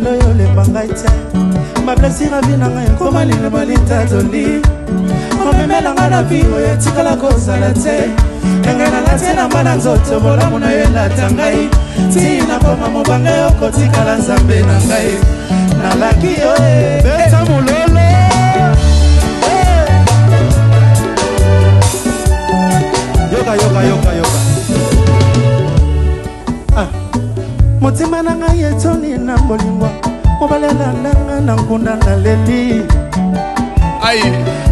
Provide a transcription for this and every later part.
Loyo le bangaite ma blessure abinanga ekoma lino balita zoli omemelanga na bigo etikala kozala te engana na te na mbana nzoto bolamu na yo elata ngai tina koma mobange yo kotikala nzambe na ngai nalaki yo beta mololo yoka motima na ngai etoni na molingwa mobalelanga na nkunda na leli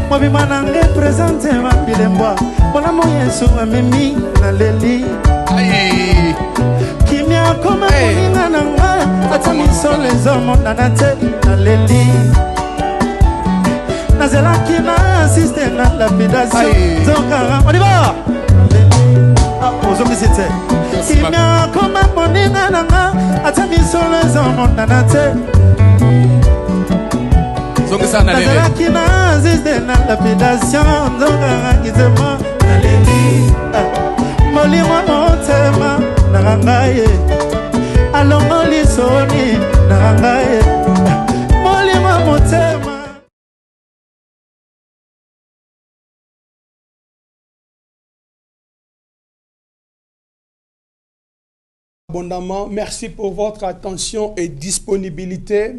mobima na ngai presente mabilembwa bolamu yesu amemi na leli kimia koma moninga na nga ata misolo ezomonana te na leli nazelaki na asiste na lapidation zokanga odiba ozongisi te kimia koma moninga na nga ata misolo ezomonana te nazalaki na asiste na lapidation zokanga kizema na leli molimo motema na ngai alongoli soni na ngai molimo motema. Abondamment, merci pour votre attention et disponibilité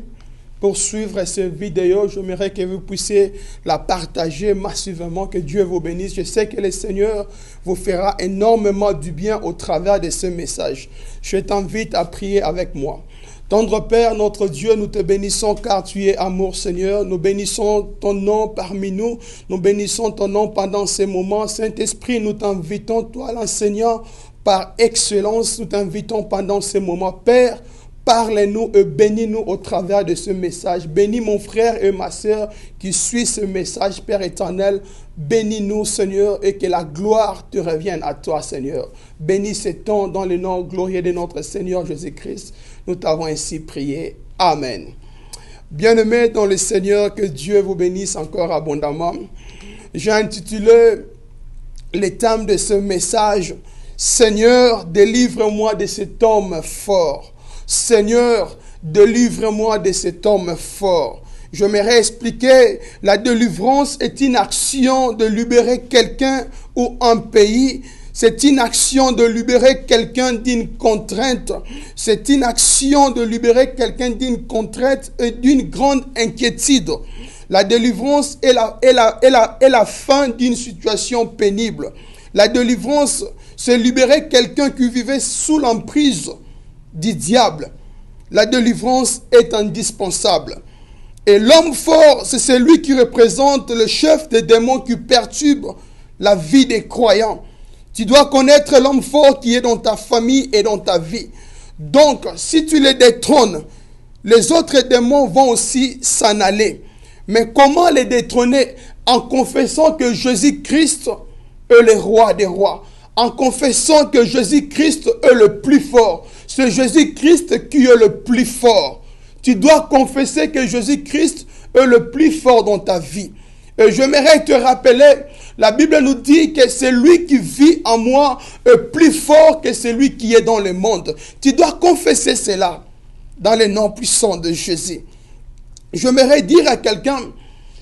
pour suivre cette vidéo. J'aimerais que vous puissiez la partager massivement, que Dieu vous bénisse. Je sais que le Seigneur vous fera énormément du bien au travers de ce message. Je t'invite à prier avec moi. Tendre Père, notre Dieu, nous te bénissons car tu es amour, Seigneur. Nous bénissons ton nom parmi nous. Nous bénissons ton nom pendant ces moments. Saint-Esprit, nous t'invitons, toi l'enseignant, par excellence, nous t'invitons pendant ces moments. Père, parle-nous et bénis-nous au travers de ce message. Bénis mon frère et ma sœur qui suit ce message, Père éternel. Bénis-nous, Seigneur, et que la gloire te revienne à toi, Seigneur. Bénis ce temps dans le nom glorieux de notre Seigneur Jésus-Christ. Nous t'avons ainsi prié. Amen. Bien-aimés dans le Seigneur, que Dieu vous bénisse encore abondamment. J'ai intitulé le thème de ce message, Seigneur, délivre-moi de cet homme fort. Seigneur, délivre-moi de cet homme fort. J'aimerais expliquer, la délivrance est une action de libérer quelqu'un ou un pays. C'est une action de libérer quelqu'un d'une contrainte. C'est une action de libérer quelqu'un d'une contrainte et d'une grande inquiétude. La délivrance est la fin d'une situation pénible. La délivrance, c'est libérer quelqu'un qui vivait sous l'emprise du diable. La délivrance est indispensable. Et l'homme fort, c'est celui qui représente le chef des démons qui perturbe la vie des croyants. Tu dois connaître l'homme fort qui est dans ta famille et dans ta vie. Donc, si tu les détrônes, les autres démons vont aussi s'en aller. Mais comment les détrôner? En confessant que Jésus-Christ est le roi des rois. En confessant que Jésus-Christ est le plus fort. C'est Jésus-Christ qui est le plus fort. Tu dois confesser que Jésus-Christ est le plus fort dans ta vie. Et j'aimerais te rappeler, la Bible nous dit que celui qui vit en moi est plus fort que celui qui est dans le monde. Tu dois confesser cela dans le nom puissant de Jésus. J'aimerais dire à quelqu'un,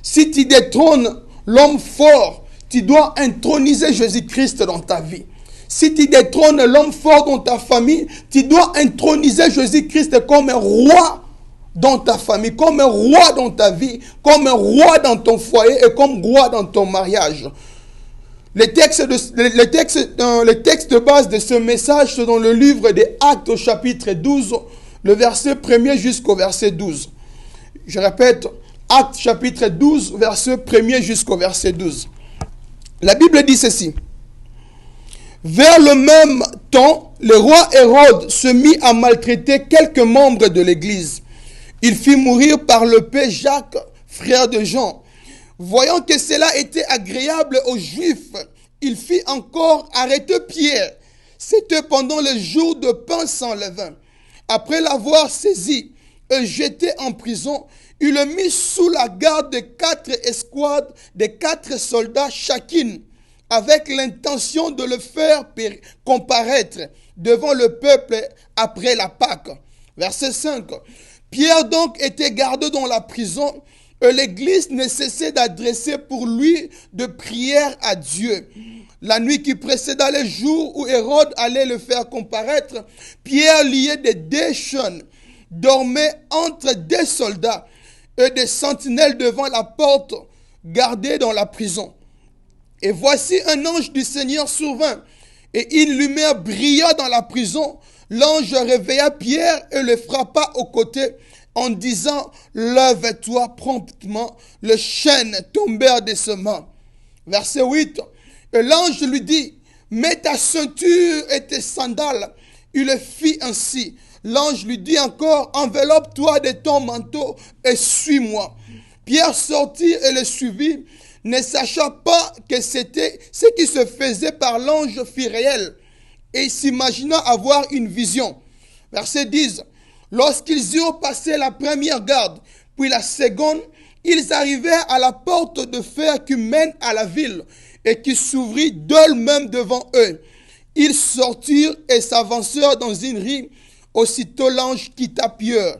si tu détrônes l'homme fort, tu dois introniser Jésus-Christ dans ta vie. Si tu détrônes l'homme fort dans ta famille, tu dois introniser Jésus-Christ comme un roi dans ta famille, comme un roi dans ta vie, comme un roi dans ton foyer et comme roi dans ton mariage. Le texte de base de ce message, c'est dans le livre des Actes au chapitre 12, le verset 1er jusqu'au verset 12. Je répète, Actes chapitre 12, verset 1er jusqu'au verset 12. La Bible dit ceci. Vers le même temps, le roi Hérode se mit à maltraiter quelques membres de l'Église. Il fit mourir par le paix Jacques, frère de Jean. Voyant que cela était agréable aux Juifs, il fit encore arrêter Pierre. C'était pendant le jour de pain sans levain. Après l'avoir saisi et jeté en prison, il le mit sous la garde de 4 escouades de 4 soldats chacune, avec l'intention de le faire comparaître devant le peuple après la Pâque. Verset 5. Pierre donc était gardé dans la prison et l'église ne cessait d'adresser pour lui de prières à Dieu. La nuit qui précéda le jour où Hérode allait le faire comparaître, Pierre, lié de deux chaînes, dormait entre des soldats et des sentinelles devant la porte gardée dans la prison. Et voici un ange du Seigneur survint, et une lumière brilla dans la prison. L'ange réveilla Pierre et le frappa au côté en disant, « Lève-toi promptement. » Les chaînes tombèrent de ses mains. Verset 8. Et l'ange lui dit, « Mets ta ceinture et tes sandales. » Il le fit ainsi. L'ange lui dit encore, « Enveloppe-toi de ton manteau et suis-moi. » Pierre sortit et le suivit, ne sachant pas que c'était ce qui se faisait par l'ange fut réel, et s'imagina avoir une vision. Verset 10. Lorsqu'ils eurent passé la première garde, puis la seconde, ils arrivèrent à la porte de fer qui mène à la ville et qui s'ouvrit d'elle-même devant eux. Ils sortirent et s'avancèrent dans une rue. Aussitôt l'ange quitta Pierre.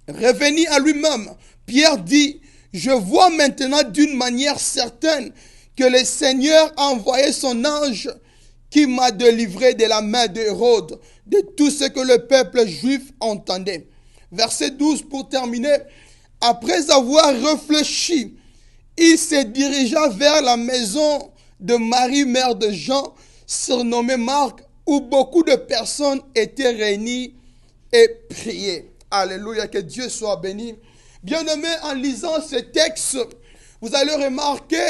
Revenu à lui-même, Pierre dit, « Je vois maintenant d'une manière certaine que le Seigneur a envoyé son ange qui m'a délivré de la main d'Hérode, de tout ce que le peuple juif entendait. » Verset 12 pour terminer. Après avoir réfléchi, il se dirigea vers la maison de Marie, mère de Jean, surnommée Marc, où beaucoup de personnes étaient réunies et priaient. Alléluia, que Dieu soit béni. Bien-aimés, en lisant ce texte, vous allez remarquer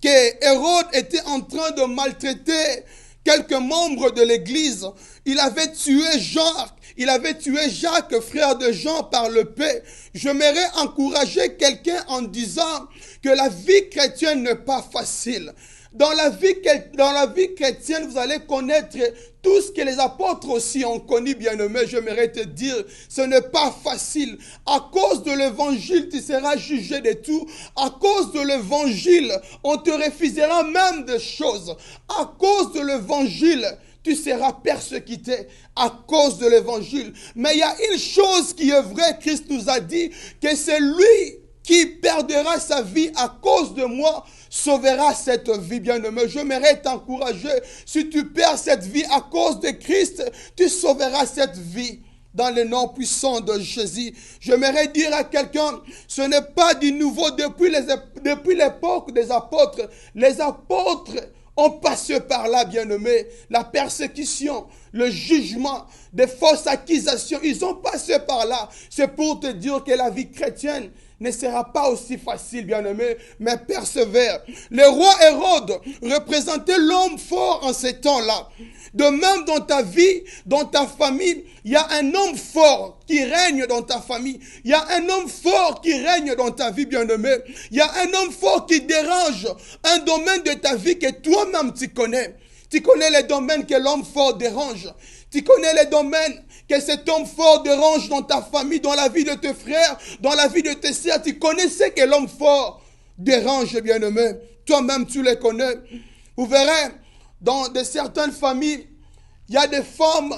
que Hérode était en train de maltraiter quelques membres de l'église. Il avait tué Jacques, frère de Jean, par le paix. J'aimerais encourager quelqu'un en disant que la vie chrétienne n'est pas facile. Dans la vie chrétienne, vous allez connaître tout ce que les apôtres aussi ont connu, bien-aimé. J'aimerais te dire, ce n'est pas facile. À cause de l'évangile, tu seras jugé de tout. À cause de l'évangile, on te refusera même des choses. À cause de l'évangile, tu seras persécuté à cause de l'évangile. Mais il y a une chose qui est vraie, Christ nous a dit, que c'est lui qui perdra sa vie à cause de moi, sauvera cette vie, bien-aimé. J'aimerais t'encourager, si tu perds cette vie à cause de Christ, tu sauveras cette vie dans le nom puissant de Jésus. J'aimerais dire à quelqu'un, ce n'est pas du nouveau depuis l'époque des apôtres. Les apôtres ont passé par là, bien-aimés. La persécution, le jugement, des fausses accusations, ils ont passé par là. C'est pour te dire que la vie chrétienne ne sera pas aussi facile, bien-aimé, mais persévère. Le roi Hérode représentait l'homme fort en ces temps-là. De même dans ta vie, dans ta famille, il y a un homme fort qui règne dans ta famille. Il y a un homme fort qui règne dans ta vie, bien-aimé. Il y a un homme fort qui dérange un domaine de ta vie que toi-même tu connais. Tu connais les domaines que l'homme fort dérange. Tu connais les domaines que cet homme fort dérange dans ta famille, dans la vie de tes frères, dans la vie de tes sœurs. Tu connais ce que l'homme fort dérange, bien-aimé. Toi-même, tu les connais. Vous verrez, dans certaines familles, il y a des femmes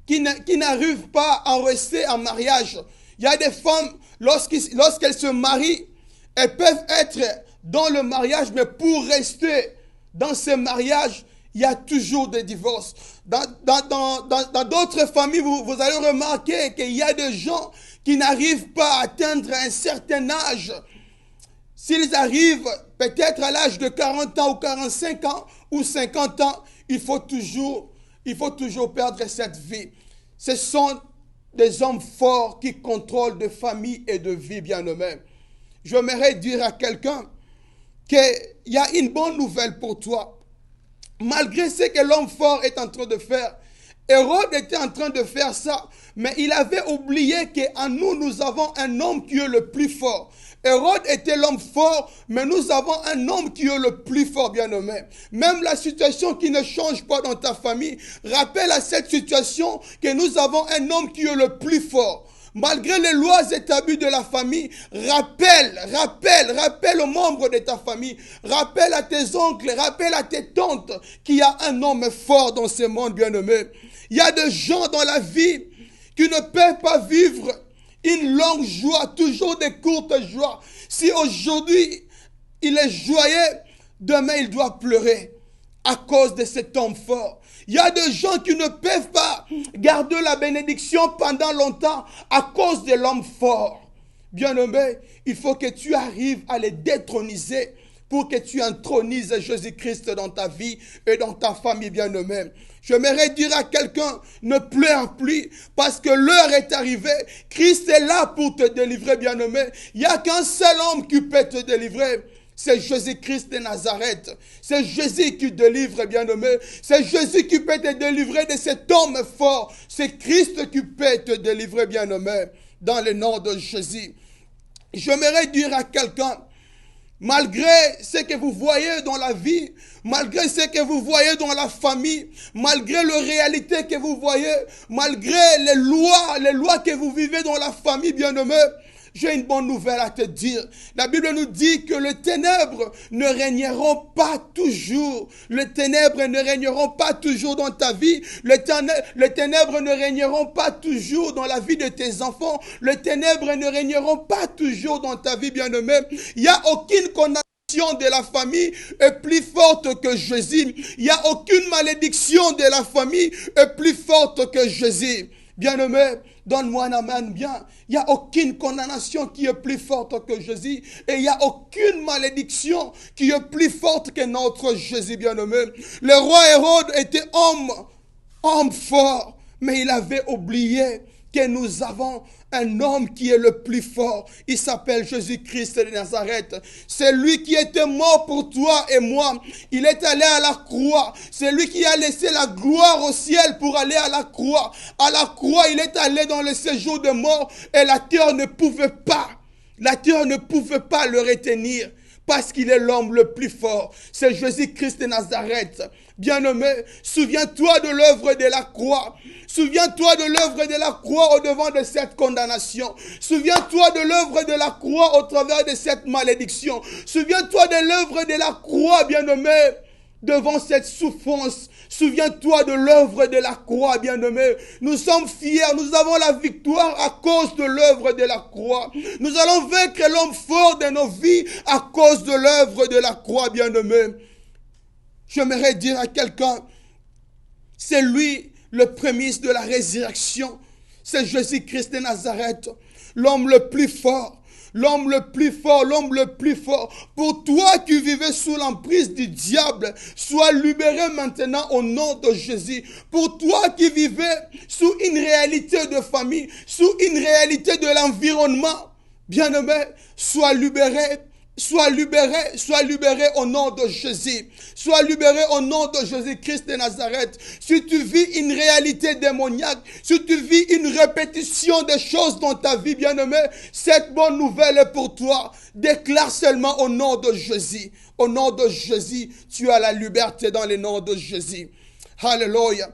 qui n'arrivent pas à rester en mariage. Il y a des femmes, lorsqu'elles se marient, elles peuvent être dans le mariage, mais pour rester dans ce mariage, il y a toujours des divorces. Dans d'autres familles, vous allez remarquer qu'il y a des gens qui n'arrivent pas à atteindre un certain âge. S'ils arrivent peut-être à l'âge de 40 ans ou 45 ans ou 50 ans, il faut toujours perdre cette vie. Ce sont des hommes forts qui contrôlent de famille et de vie, bien-aimés. J'aimerais dire à quelqu'un qu'il y a une bonne nouvelle pour toi. Malgré ce que l'homme fort est en train de faire, Hérode était en train de faire ça, mais il avait oublié qu'en nous, nous avons un homme qui est le plus fort. Hérode était l'homme fort, mais nous avons un homme qui est le plus fort, bien-aimé. Même la situation qui ne change pas dans ta famille, rappelle à cette situation que nous avons un homme qui est le plus fort. Malgré les lois établies de la famille, rappelle aux membres de ta famille, rappelle à tes oncles, rappelle à tes tantes qu'il y a un homme fort dans ce monde, bien-aimé. Il y a des gens dans la vie qui ne peuvent pas vivre une longue joie, toujours des courtes joies. Si aujourd'hui il est joyeux, demain il doit pleurer à cause de cet homme fort. Il y a des gens qui ne peuvent pas garder la bénédiction pendant longtemps à cause de l'homme fort. Bien-aimé, il faut que tu arrives à les détroniser pour que tu intronises Jésus-Christ dans ta vie et dans ta famille, bien-aimé. J'aimerais dire à quelqu'un, ne pleure plus parce que l'heure est arrivée. Christ est là pour te délivrer, bien-aimé. Il n'y a qu'un seul homme qui peut te délivrer. C'est Jésus-Christ de Nazareth. C'est Jésus qui délivre, bien-aimé. C'est Jésus qui peut te délivrer de cet homme fort. C'est Christ qui peut te délivrer, bien-aimé, dans le nom de Jésus. J'aimerais dire à quelqu'un, malgré ce que vous voyez dans la vie, malgré ce que vous voyez dans la famille, malgré les réalités que vous voyez, malgré les lois que vous vivez dans la famille, bien-aimé, j'ai une bonne nouvelle à te dire. La Bible nous dit que les ténèbres ne régneront pas toujours. Les ténèbres ne régneront pas toujours dans ta vie. Les ténèbres ne régneront pas toujours dans la vie de tes enfants. Les ténèbres ne régneront pas toujours dans ta vie, bien-aimé. Il n'y a aucune condamnation de la famille est plus forte que Jésus. Il n'y a aucune malédiction de la famille est plus forte que Jésus. Bien-aimé, donne-moi un amen bien. Il n'y a aucune condamnation qui est plus forte que Jésus. Et il n'y a aucune malédiction qui est plus forte que notre Jésus, bien-aimé. Le roi Hérode était homme fort. Mais il avait oublié que nous avons un homme qui est le plus fort. Il s'appelle Jésus-Christ de Nazareth. C'est lui qui était mort pour toi et moi. Il est allé à la croix. C'est lui qui a laissé la gloire au ciel pour aller à la croix. À la croix, il est allé dans le séjour de mort et la terre ne pouvait pas le retenir. Parce qu'il est l'homme le plus fort. C'est Jésus-Christ de Nazareth. Bien-aimé, souviens-toi de l'œuvre de la croix. Souviens-toi de l'œuvre de la croix au devant de cette condamnation. Souviens-toi de l'œuvre de la croix au travers de cette malédiction. Souviens-toi de l'œuvre de la croix, bien-aimé, devant cette souffrance. Souviens-toi de l'œuvre de la croix, bien-aimé. Nous sommes fiers, nous avons la victoire à cause de l'œuvre de la croix. Nous allons vaincre l'homme fort de nos vies à cause de l'œuvre de la croix, bien-aimé. J'aimerais dire à quelqu'un, c'est lui le prémisse de la résurrection. C'est Jésus-Christ de Nazareth, l'homme le plus fort. L'homme le plus fort, l'homme le plus fort. Pour toi qui vivais sous l'emprise du diable, sois libéré maintenant au nom de Jésus. Pour toi qui vivais sous une réalité de famille, sous une réalité de l'environnement, bien-aimé, sois libéré. Sois libéré au nom de Jésus. Sois libéré au nom de Jésus-Christ de Nazareth. Si tu vis une réalité démoniaque, si tu vis une répétition des choses dans ta vie, bien-aimé, cette bonne nouvelle est pour toi. Déclare seulement au nom de Jésus. Au nom de Jésus, tu as la liberté dans le nom de Jésus. Alléluia.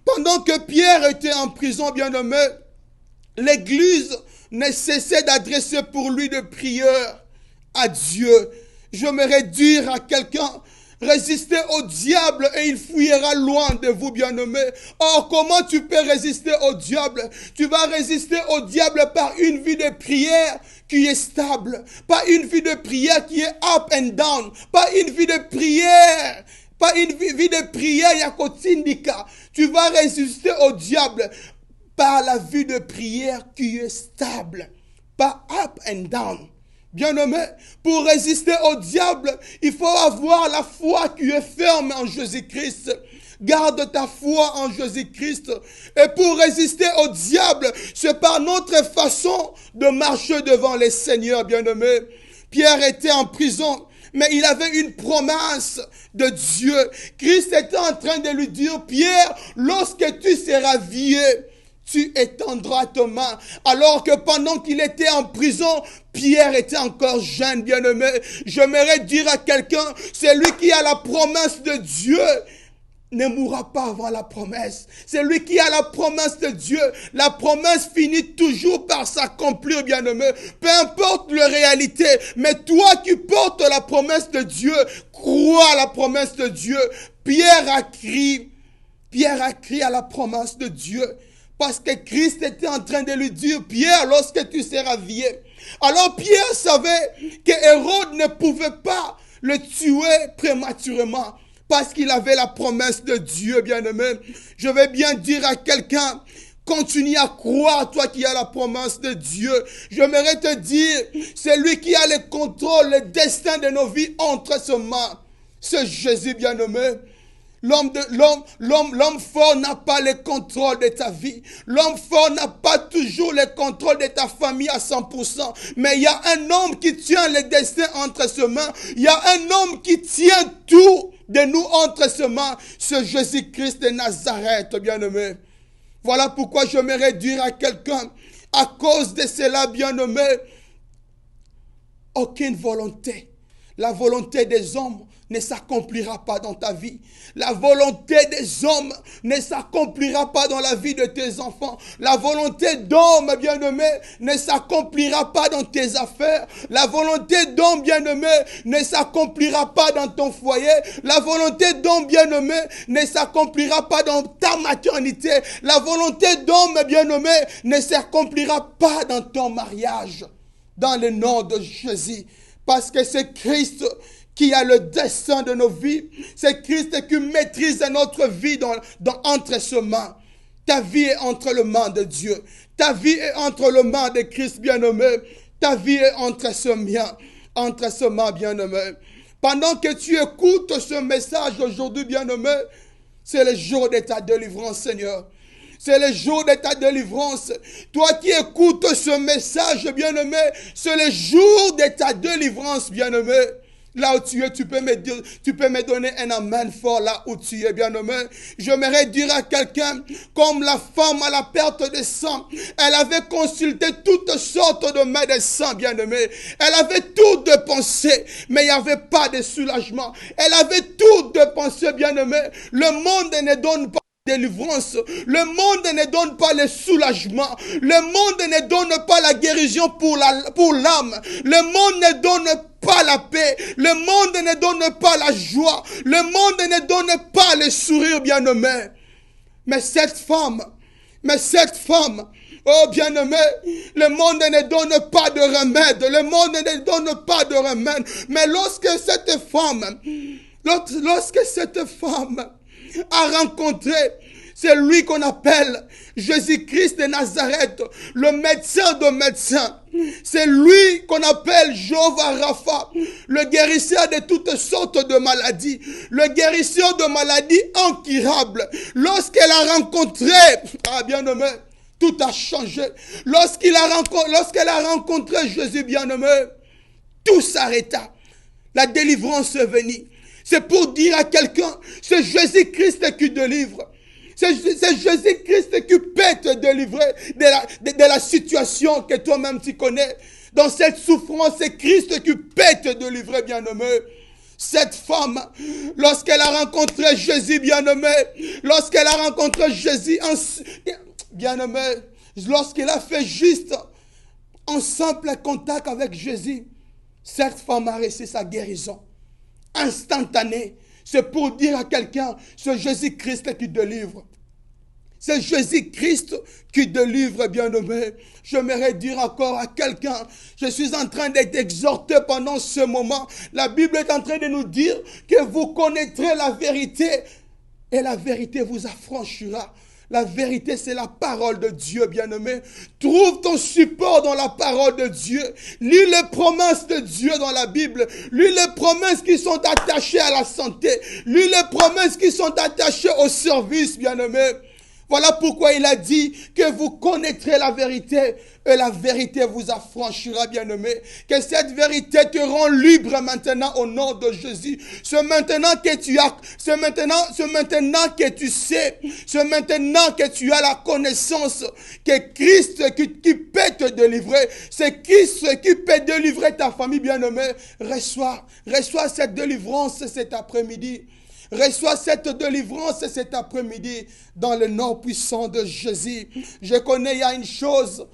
Pendant que Pierre était en prison, bien-aimé, l'église ne cessait d'adresser pour lui des prières à Dieu. J'aimerais dire à quelqu'un, résistez au diable et il fuyira loin de vous, bien-aimés. Or, comment tu peux résister au diable? Tu vas résister au diable par une vie de prière qui est stable, pas une vie de prière qui est up and down, pas une vie de prière, pas une vie de prière yakotindika. Tu vas résister au diable par la vie de prière qui est stable, pas up and down. Bien-aimé, pour résister au diable, il faut avoir la foi qui est ferme en Jésus-Christ. Garde ta foi en Jésus-Christ. Et pour résister au diable, c'est par notre façon de marcher devant les seigneurs, bien-aimé. Pierre était en prison, mais il avait une promesse de Dieu. Christ était en train de lui dire, Pierre, lorsque tu seras vieux, tu étendras ta main. Alors que pendant qu'il était en prison, Pierre était encore jeune, bien-aimé. J'aimerais dire à quelqu'un, celui qui a la promesse de Dieu ne mourra pas avant la promesse. Celui qui a la promesse de Dieu, la promesse finit toujours par s'accomplir, bien-aimé. Peu importe la réalité, mais toi qui portes la promesse de Dieu, crois à la promesse de Dieu. Pierre a crié à la promesse de Dieu. Parce que Christ était en train de lui dire, Pierre, lorsque tu seras vieux. Alors Pierre savait que Hérode ne pouvait pas le tuer prématurément. Parce qu'il avait la promesse de Dieu, bien-aimé. Je vais bien dire à quelqu'un, continue à croire, toi qui as la promesse de Dieu. J'aimerais te dire, c'est lui qui a le contrôle, le destin de nos vies entre ses mains. C'est Jésus, bien-aimé. L'homme fort n'a pas le contrôle de ta vie. L'homme fort n'a pas toujours le contrôle de ta famille à 100%. Mais il y a un homme qui tient le destin entre ses mains. Il y a un homme qui tient tout de nous entre ses mains. C'est Jésus-Christ de Nazareth, bien-aimé. Voilà pourquoi j'aimerais dire à quelqu'un, à cause de cela, bien-aimé, aucune volonté. La volonté des hommes ne s'accomplira pas dans ta vie. La volonté des hommes ne s'accomplira pas dans la vie de tes enfants. La volonté d'homme, bien-aimé, ne s'accomplira pas dans tes affaires. La volonté d'homme, bien-aimé, ne s'accomplira pas dans ton foyer. La volonté d'homme, bien-aimé, ne s'accomplira pas dans ta maternité. La volonté d'homme, bien-aimé, ne s'accomplira pas dans ton mariage. Dans le nom de Jésus. Parce que c'est Christ qui a le destin de nos vies. C'est Christ qui maîtrise notre vie entre ses mains. Ta vie est entre les mains de Dieu. Ta vie est entre les mains de Christ bien-aimé. Ta vie est entre ses mains bien-aimé. Pendant que tu écoutes ce message aujourd'hui bien-aimé, c'est le jour de ta délivrance, Seigneur. C'est le jour de ta délivrance. Toi qui écoutes ce message, bien-aimé, c'est le jour de ta délivrance, bien-aimé. Là où tu es, tu peux me donner un amen fort là où tu es, bien-aimé. J'aimerais dire à quelqu'un, comme la femme à la perte de sang, elle avait consulté toutes sortes de médecins, bien-aimé. Elle avait tout dépensé, mais il n'y avait pas de soulagement. Elle avait tout dépensé, bien-aimé. Le monde ne donne pas délivrance. Le monde ne donne pas le soulagement. Le monde ne donne pas la guérison pour l'âme. Le monde ne donne pas la paix. Le monde ne donne pas la joie. Le monde ne donne pas le sourire, bien-aimé. Mais cette femme, oh bien-aimé, le monde ne donne pas de remède. Le monde ne donne pas de remède. Mais lorsque cette femme a rencontré celui qu'on appelle Jésus-Christ de Nazareth, le médecin de médecins. C'est lui qu'on appelle Jéhovah Rapha, le guérisseur de toutes sortes de maladies, le guérisseur de maladies incurables. Lorsqu'elle a rencontré, bien-aimé, tout a changé. Lorsqu'elle a rencontré Jésus, bien-aimé, tout s'arrêta. La délivrance est venue. C'est pour dire à quelqu'un, c'est Jésus-Christ qui délivre. C'est Jésus-Christ qui peut te délivrer de la situation que toi-même tu connais. Dans cette souffrance, c'est Christ qui peut te délivrer, bien-aimé. Cette femme, lorsqu'elle a rencontré Jésus, bien-aimé, lorsqu'elle a rencontré Jésus, bien-aimé, lorsqu'elle a fait juste un simple contact avec Jésus, cette femme a reçu sa guérison. Instantané. C'est pour dire à quelqu'un, c'est Jésus-Christ qui délivre. C'est Jésus-Christ qui délivre, bien-aimé. J'aimerais dire encore à quelqu'un, je suis en train d'être exhorté pendant ce moment. La Bible est en train de nous dire que vous connaîtrez la vérité et la vérité vous affranchira. La vérité, c'est la parole de Dieu, bien-aimé. Trouve ton support dans la parole de Dieu. Lis les promesses de Dieu dans la Bible. Lis les promesses qui sont attachées à la santé. Lis les promesses qui sont attachées au service, bien-aimé. Voilà pourquoi il a dit que vous connaîtrez la vérité et la vérité vous affranchira, bien-aimé. Que cette vérité te rend libre maintenant au nom de Jésus. C'est maintenant que tu as, c'est maintenant que tu sais, c'est maintenant que tu as la connaissance que Christ qui peut te délivrer, c'est Christ qui peut délivrer ta famille, bien-aimé. Reçois cette délivrance cet après-midi. Reçois cette délivrance cet après-midi dans le nom puissant de Jésus. Je connais, il y a une chose.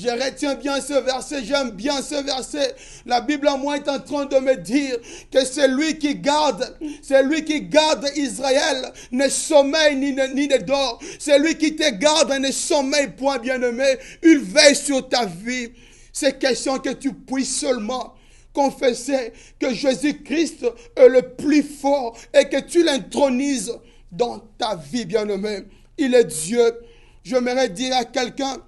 Je retiens bien ce verset, j'aime bien ce verset. La Bible à moi est en train de me dire que celui qui garde Israël ne sommeille ni ne dort. Celui qui te garde ne sommeille point, bien-aimé. Il veille sur ta vie. C'est question que tu puisses seulement confesser que Jésus-Christ est le plus fort et que tu l'intronises dans ta vie, bien-aimé. Il est Dieu. J'aimerais dire à quelqu'un,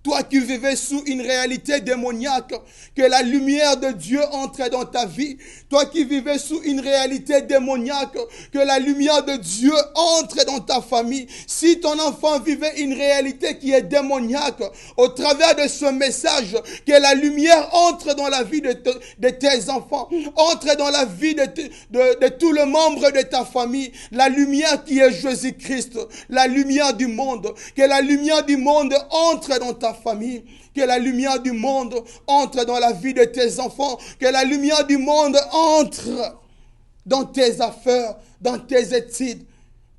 toi qui vivais sous une réalité démoniaque, que la lumière de Dieu entre dans ta vie. Toi qui vivais sous une réalité démoniaque, que la lumière de Dieu entre dans ta famille. Si ton enfant vivait une réalité qui est démoniaque, au travers de ce message, que la lumière entre dans la vie de tes enfants, entre dans la vie de tout le membre de ta famille. La lumière qui est Jésus-Christ, la lumière du monde. Que la lumière du monde entre dans ta famille, que la lumière du monde entre dans la vie de tes enfants, que la lumière du monde entre dans tes affaires, dans tes études,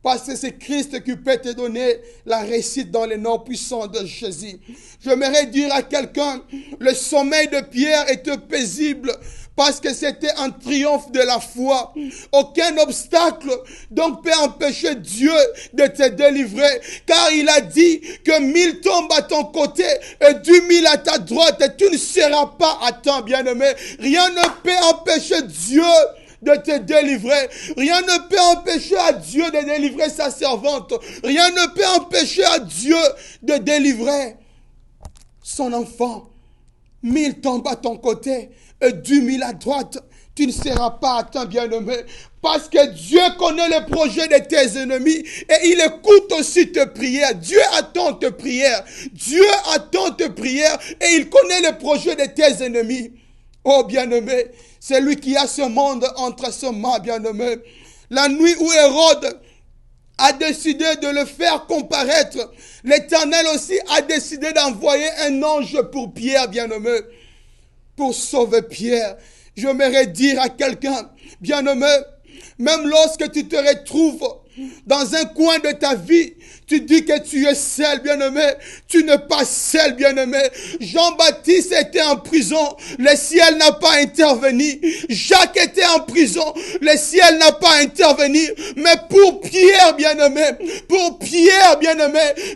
parce que c'est Christ qui peut te donner la réussite dans les noms puissants de Jésus. J'aimerais dire à quelqu'un, le sommeil de Pierre était paisible, parce que c'était un triomphe de la foi. Aucun obstacle donc peut empêcher Dieu de te délivrer. Car il a dit que 1000 tombent à ton côté et 10 000 à ta droite et tu ne seras pas à temps, bien-aimé. Rien ne peut empêcher Dieu de te délivrer. Rien ne peut empêcher à Dieu de délivrer sa servante. Rien ne peut empêcher à Dieu de délivrer son enfant. 1000 tombent à ton côté et 10 000 à droite, tu ne seras pas atteint, bien-aimé. Parce que Dieu connaît les projets de tes ennemis et il écoute aussi tes prières. Dieu attend tes prières. Dieu attend tes prières et il connaît les projets de tes ennemis. Oh, bien-aimé, c'est lui qui a ce monde entre ses mains, bien-aimé. La nuit où Hérode a décidé de le faire comparaître, l'Éternel aussi a décidé d'envoyer un ange pour Pierre, bien-aimé, pour sauver Pierre. J'aimerais dire à quelqu'un, bien-aimé, même lorsque tu te retrouves dans un coin de ta vie, tu dis que tu es seul, bien-aimé. Tu n'es pas seul, bien-aimé. Jean-Baptiste était en prison. Le ciel n'a pas intervenu. Jacques était en prison. Le ciel n'a pas intervenu. Mais pour Pierre, bien-aimé,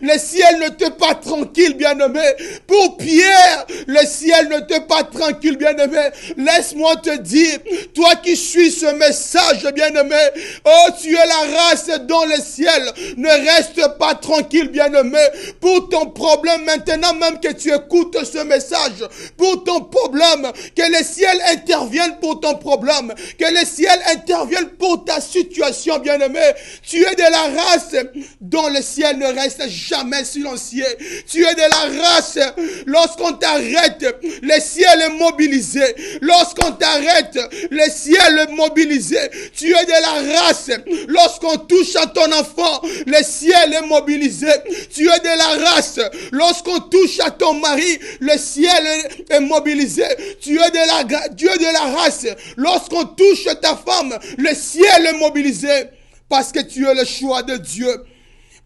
le ciel ne t'est pas tranquille, bien-aimé. Pour Pierre, le ciel ne t'est pas tranquille, bien-aimé. Laisse-moi te dire, toi qui suis ce message, bien-aimé, oh, tu es la race dans le ciel. Ne reste pas tranquille, bien-aimé, pour ton problème maintenant même que tu écoutes ce message, pour ton problème, que le ciel intervienne pour ton problème, que le ciel intervienne pour ta situation, bien-aimé. Tu es de la race dont le ciel ne reste jamais silencieux. Tu es de la race, lorsqu'on t'arrête, le ciel est mobilisé. Lorsqu'on t'arrête, le ciel est mobilisé. Tu es de la race, lorsqu'on touche à ton enfant, le ciel est mobilisé. Tu es de la race, lorsqu'on touche à ton mari, le ciel est mobilisé. Tu es de la race, lorsqu'on touche ta femme, le ciel est mobilisé. Parce que tu es le choix de Dieu.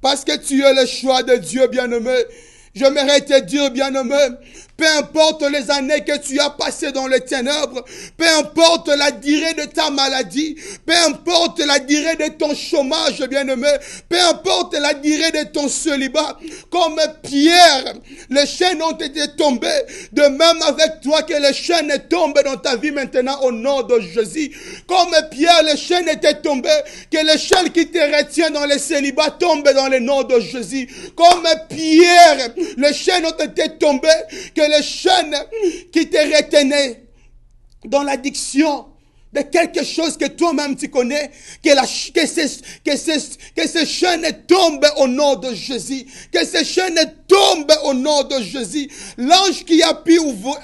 Parce que tu es le choix de Dieu, bien-aimé. J'aimerais te dire, bien-aimé, peu importe les années que tu as passées dans les ténèbres, peu importe la durée de ta maladie, peu importe la durée de ton chômage, bien-aimé, peu importe la durée de ton célibat, comme Pierre, les chaînes ont été tombées, de même avec toi que les chaînes tombent dans ta vie maintenant au nom de Jésus. Comme Pierre, les chaînes étaient tombées, que les chaînes qui te retiennent dans le célibat tombent dans le nom de Jésus. Comme Pierre, les chaînes ont été tombées, que les chaînes qui te retenaient dans l'addiction de quelque chose que toi-même tu connais, que ces chaînes tombent au nom de Jésus. Que ces chaînes tombent au nom de Jésus. L'ange qui a pu ouvrir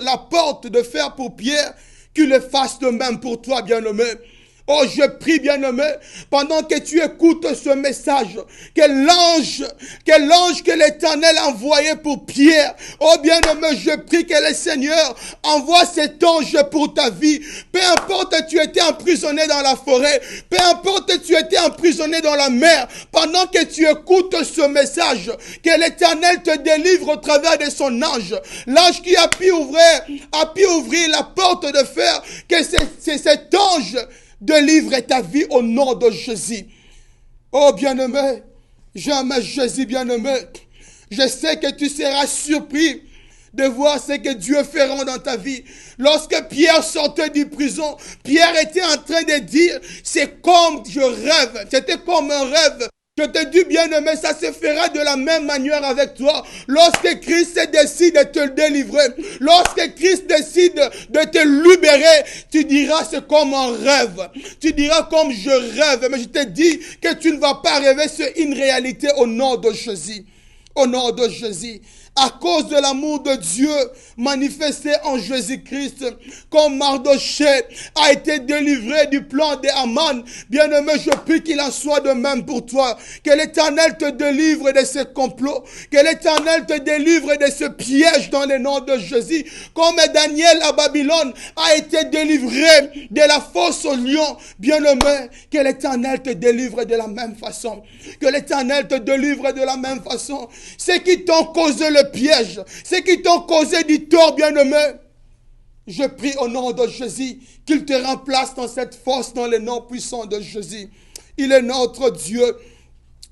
la porte de fer pour Pierre, qu'il le fasse de même pour toi, bien-aimé. Oh, je prie, bien-aimé, pendant que tu écoutes ce message, que l'ange que l'Éternel a envoyé pour Pierre, oh bien-aimé, je prie que le Seigneur envoie cet ange pour ta vie. Peu importe tu étais emprisonné dans la forêt, peu importe tu étais emprisonné dans la mer, pendant que tu écoutes ce message, que l'Éternel te délivre au travers de son ange. L'ange qui a pu ouvrir la porte de fer, que c'est cet ange délivre ta vie au nom de Jésus. Oh bien-aimé, j'aime Jésus bien-aimé. Je sais que tu seras surpris de voir ce que Dieu fera dans ta vie. Lorsque Pierre sortait du prison, Pierre était en train de dire, c'est comme je rêve, c'était comme un rêve. Je te dis, bien-aimé, ça se fera de la même manière avec toi. Lorsque Christ décide de te délivrer, lorsque Christ décide de te libérer, tu diras, c'est comme un rêve. Tu diras, comme je rêve. Mais je te dis que tu ne vas pas rêver, c'est une réalité au nom de Jésus. Au nom de Jésus. À cause de l'amour de Dieu manifesté en Jésus-Christ, comme Mardochée a été délivré du plan de Haman, bien-aimé, je prie qu'il en soit de même pour toi. Que l'Éternel te délivre de ce complot, que l'Éternel te délivre de ce piège dans le nom de Jésus, comme Daniel à Babylone a été délivré de la fosse au lion, bien-aimé, que l'Éternel te délivre de la même façon, que l'Éternel te délivre de la même façon. Ceux qui t'ont causé le piège, ceux qui t'ont causé du tort, bien-aimé, je prie au nom de Jésus qu'il te remplace dans cette force, dans le nom puissant de Jésus. Il est notre Dieu.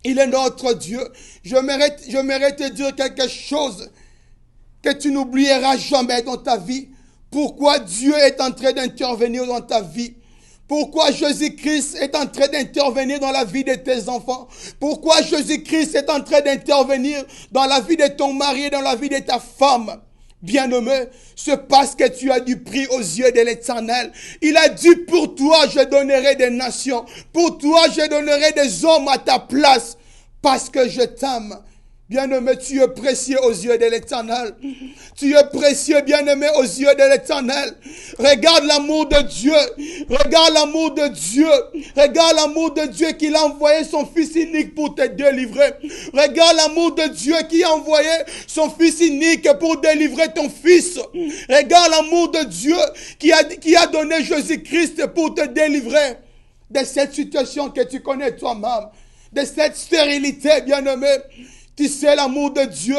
Il est notre Dieu. J'aimerais te dire quelque chose que tu n'oublieras jamais dans ta vie. Pourquoi Dieu est en train d'intervenir dans ta vie. Pourquoi Jésus-Christ est en train d'intervenir dans la vie de tes enfants? Pourquoi Jésus-Christ est en train d'intervenir dans la vie de ton mari et dans la vie de ta femme? Bien-aimé, c'est parce que tu as du prix aux yeux de l'Éternel. Il a dit, pour toi, je donnerai des nations. Pour toi, je donnerai des hommes à ta place. Parce que je t'aime. Bien-aimé, tu es précieux aux yeux de l'Éternel. Tu es précieux, bien-aimé, aux yeux de l'Éternel. Regarde l'amour de Dieu. Regarde l'amour de Dieu. Regarde l'amour de Dieu qu'il a envoyé son Fils unique pour te délivrer. Regarde l'amour de Dieu qui a envoyé son Fils unique pour délivrer ton fils. Regarde l'amour de Dieu qui a donné Jésus-Christ pour te délivrer de cette situation que tu connais toi-même. De cette stérilité, bien-aimé. Tu sais, l'amour de Dieu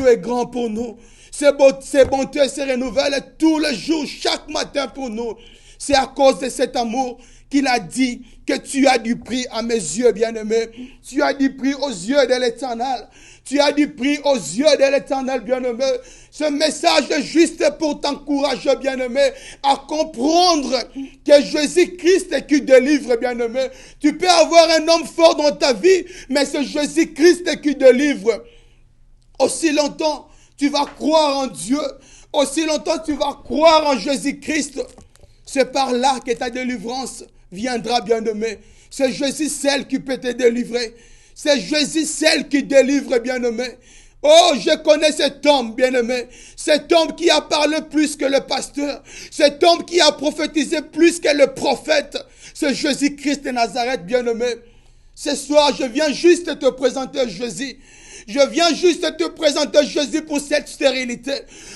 est grand pour nous. Ses bontés se renouvellent tous les jours, chaque matin pour nous. C'est à cause de cet amour qu'il a dit que tu as du prix à mes yeux, bien-aimé. Tu as du prix aux yeux de l'Éternel. Tu as du prix aux yeux de l'Éternel, bien-aimé. Ce message est juste pour t'encourager, bien-aimé, à comprendre que Jésus-Christ qui délivre, bien-aimé. Tu peux avoir un homme fort dans ta vie, mais c'est Jésus-Christ qui délivre. Aussi longtemps tu vas croire en Dieu, aussi longtemps tu vas croire en Jésus-Christ, c'est par là que ta délivrance viendra, bien-aimé. C'est Jésus seul qui peut te délivrer. C'est Jésus seul qui délivre, bien-aimé. Oh, je connais cet homme, bien-aimé. Cet homme qui a parlé plus que le pasteur. Cet homme qui a prophétisé plus que le prophète. C'est Jésus-Christ de Nazareth, bien-aimé. Ce soir, je viens juste te présenter Jésus. Je viens juste te présenter Jésus pour cette stérilité.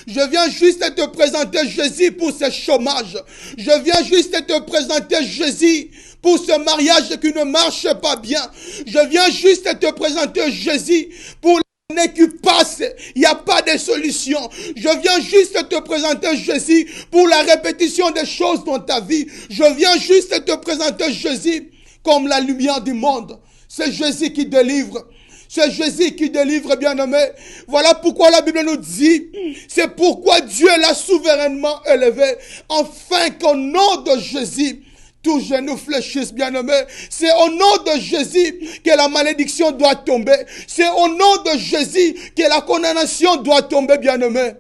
Je viens juste te présenter Jésus pour ce chômage. Je viens juste te présenter Jésus pour ce mariage qui ne marche pas bien. Je viens juste te présenter Jésus pour l'année qui passe. Il n'y a pas de solution. Je viens juste te présenter Jésus pour la répétition des choses dans ta vie. Je viens juste te présenter Jésus comme la lumière du monde. C'est Jésus qui délivre. C'est Jésus qui délivre, bien-aimé. Voilà pourquoi la Bible nous dit, c'est pourquoi Dieu l'a souverainement élevé, afin qu'au nom de Jésus, tous genoux fléchissent, bien-aimé. C'est au nom de Jésus que la malédiction doit tomber. C'est au nom de Jésus que la condamnation doit tomber, bien-aimé.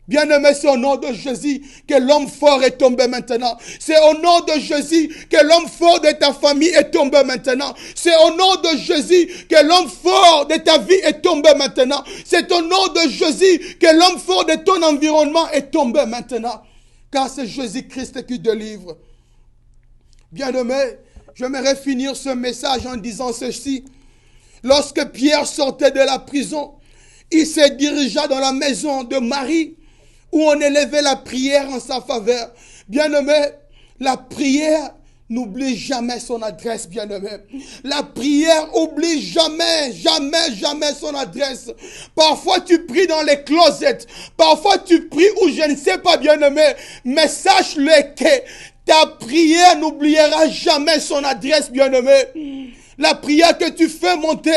Bien-aimé, c'est au nom de Jésus que l'homme fort est tombé maintenant. C'est au nom de Jésus que l'homme fort de ta famille est tombé maintenant. C'est au nom de Jésus que l'homme fort de ta vie est tombé maintenant. C'est au nom de Jésus que l'homme fort de ton environnement est tombé maintenant. Car c'est Jésus-Christ qui délivre. Bien-aimé, j'aimerais finir ce message en disant ceci. Lorsque Pierre sortait de la prison, il se dirigea dans la maison de Marie, où on élevait la prière en sa faveur. Bien-aimé, la prière n'oublie jamais son adresse, bien-aimé. La prière oublie jamais, jamais, jamais son adresse. Parfois tu pries dans les closets, parfois tu pries où je ne sais pas, bien-aimé, mais sache-le que ta prière n'oubliera jamais son adresse, bien-aimé. La prière que tu fais monter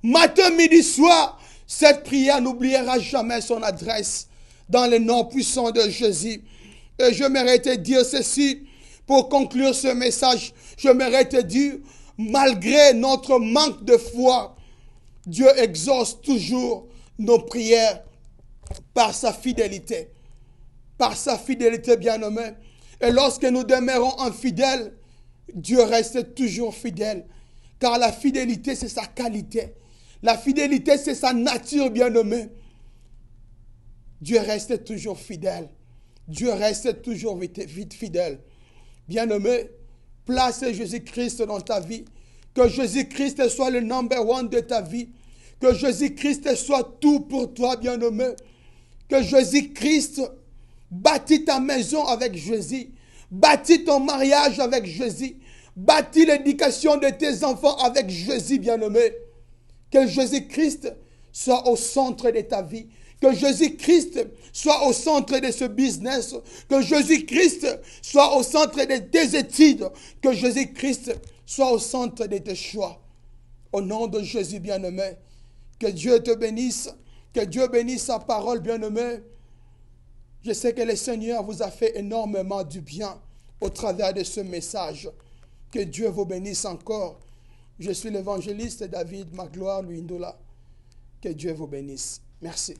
matin, midi, soir, cette prière n'oubliera jamais son adresse dans le nom puissant de Jésus. Et j'aimerais te dire ceci pour conclure ce message. J'aimerais te dire, malgré notre manque de foi, Dieu exauce toujours nos prières par sa fidélité. Par sa fidélité, bien-aimé. Et lorsque nous demeurons infidèles, Dieu reste toujours fidèle. Car la fidélité, c'est sa qualité. La fidélité, c'est sa nature, bien-aimé. Dieu reste toujours fidèle. Dieu reste toujours vite fidèle. Bien-aimé, place Jésus-Christ dans ta vie. Que Jésus-Christ soit le number one de ta vie. Que Jésus-Christ soit tout pour toi, bien-aimé. Que Jésus-Christ bâtit ta maison avec Jésus. Bâtis ton mariage avec Jésus. Bâtis l'éducation de tes enfants avec Jésus, bien-aimé. Que Jésus-Christ soit au centre de ta vie. Que Jésus-Christ soit au centre de ce business. Que Jésus-Christ soit au centre de tes études. Que Jésus-Christ soit au centre de tes choix. Au nom de Jésus, bien-aimé. Que Dieu te bénisse. Que Dieu bénisse sa parole, bien-aimé. Je sais que le Seigneur vous a fait énormément du bien au travers de ce message. Que Dieu vous bénisse encore. Je suis l'évangéliste David Magloire Luindola. Que Dieu vous bénisse. Merci.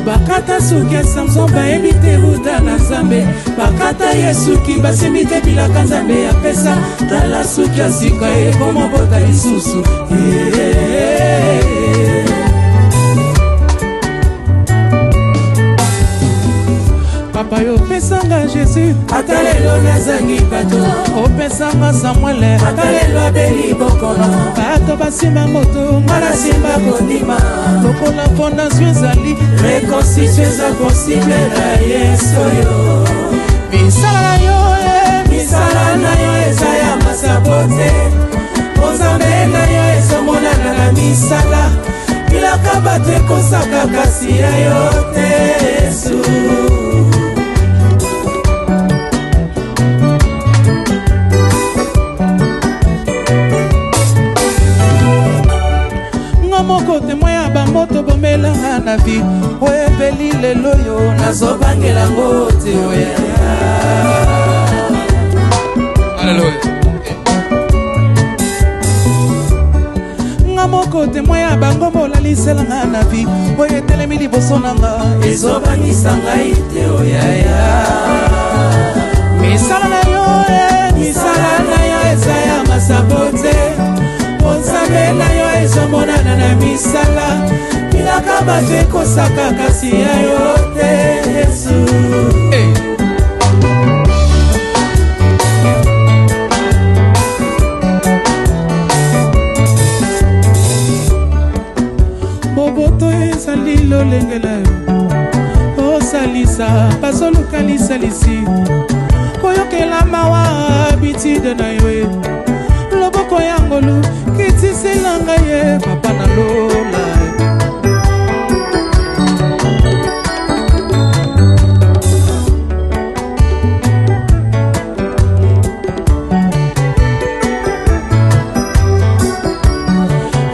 Bakata suki Samson ba ebite buta na Nzambe. Bakata Yesu ki basemite bilaka Nzambe ya pesa. Tala suki asika komo bota lisusu. Papa yo pesanga Jésus, atalelo nazangi bato. O pesanga Samuel, atalelo abeli bokono. Bato basima moto, ngala simba kondima. Loko la fondation ezali, réconciliation eza possible na Yesu yo. Misala yo, misala na yo eza ya masapote. Ozambe na yo ezomonana na misala. Bilaka kasi ya yo te Yesu. Moko témoin ya bamboto bomelanga na vie oyebeli lelo yo nazobangela ngo te oya. Alléluia. Nga moko témoin ya bango bolaliselanga na vie oyetelemi liboso nanga ezobangisa ngai te oyaya. Misala na yo misala na yo eza ya masabote Nzambe na yo ezomonana na misala bilaka bato ekosaka kasi ya yo te Yesu. Boboto ezali lolengela yo osalisa bazoluka lisalisi koyokela mawa bitide na yo loboko ya ngolu kitiselanga ye papa na lola.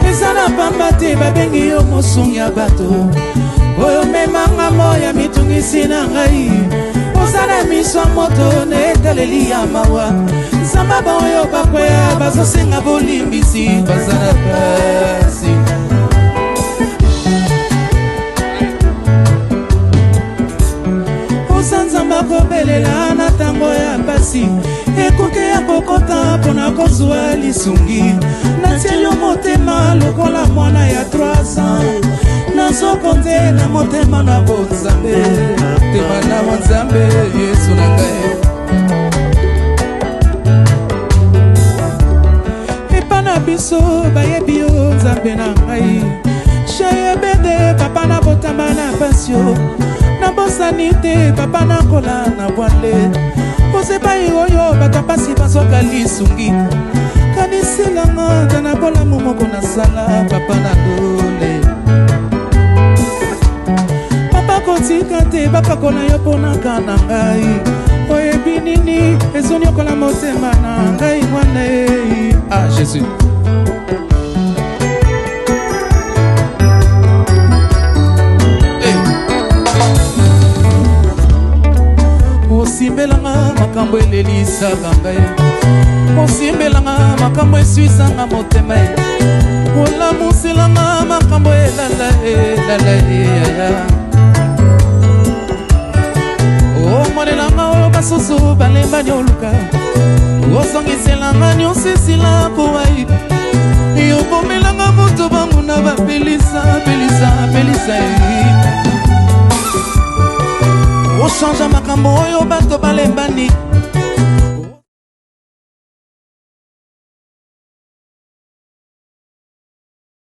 Eza na pamba te babengi yo mosungi ya bato oyo memanga moya mitungisi na ngai ozala miso moto na etaleli ya mawa Zamba oyo bakwea bazosenga bolimbisi bazana pasi. Osanzamba kobelela na tango ya pasi ekoke ya kokota mpona kozwa lisungi natie yo motema lokola mwana ya 3 ans nazokonte na motema na bonzambe tema na bonzambe Yesu na ngai. Biso bayebi yo Nzambe na ngai shayebede papa na botama na pasio na bosani te papa na kola na bwale osepai oyo bato pasi bazoka lisungi kaniselanga nza na bolamu moko na sala papa na dole papa kotika te bapakola yo mponaka na ngai oyebi nini ezoniokola motema na ngai mwana ah Jésus. Osimbelanga makambo elelisaka ngai osimbelanga makambo eswisanga motema olamuselanga makambo elala yaya omonelanga oyo basusu balembani oluka osongiselanga nyonso esila kowai yobomelanga moto bamuna bapelisa ochanga makambo oyo bato balembani